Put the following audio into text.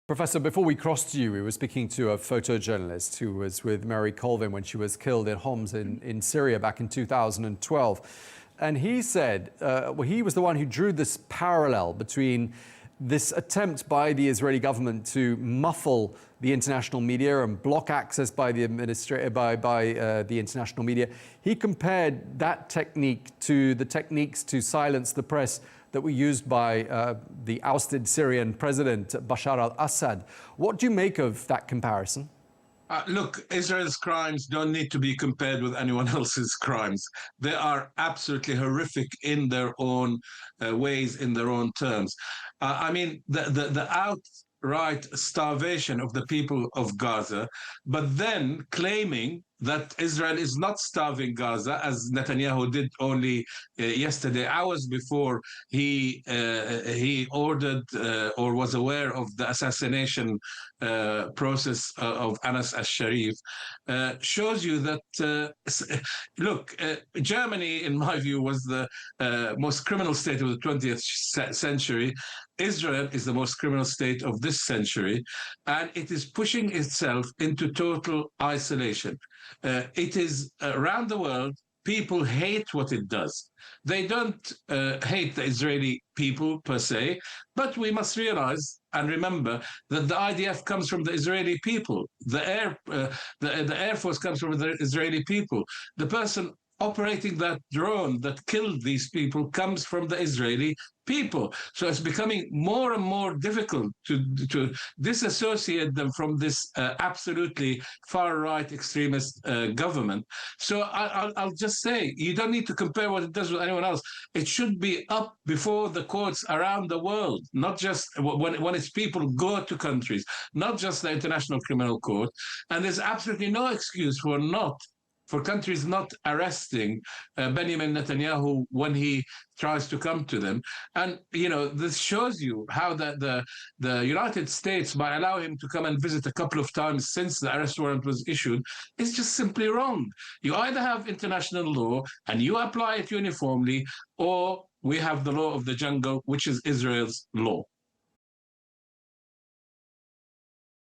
Professor, before we crossed to you, we were speaking to a photojournalist who was with Mary Colvin when she was killed in Homs in Syria back in 2012. And he said, he was the one who drew this parallel between this attempt by the Israeli government to muffle the international media and block access by the the international media. He compared that technique to the techniques to silence the press that were used by the ousted Syrian president Bashar al-Assad. What do you make of that comparison? Look, Israel's crimes don't need to be compared with anyone else's crimes. They are absolutely horrific in their own ways, in their own terms. I mean, the outright starvation of the people of Gaza, but then claiming that Israel is not starving Gaza, as Netanyahu did only yesterday, hours before he ordered or was aware of the assassination process of Anas al-Sharif, shows you that, look, Germany, in my view, was the most criminal state of the 20th century. Israel is the most criminal state of this century, and it is pushing itself into total isolation. It is around the world, people hate what it does. They don't hate the Israeli people per se, but we must realize and remember that the IDF comes from the Israeli people. The Air Force comes from the Israeli people. The person operating that drone that killed these people comes from the Israeli people. So it's becoming more and more difficult to disassociate them from this absolutely far-right extremist government. So I'll just say, you don't need to compare what it does with anyone else. It should be up before the courts around the world, not just when its people go to countries, not just the International Criminal Court. And there's absolutely no excuse for countries not arresting Benjamin Netanyahu when he tries to come to them. And, you know, this shows you how the United States, by allowing him to come and visit a couple of times since the arrest warrant was issued, is just simply wrong. You either have international law and you apply it uniformly, or we have the law of the jungle, which is Israel's law.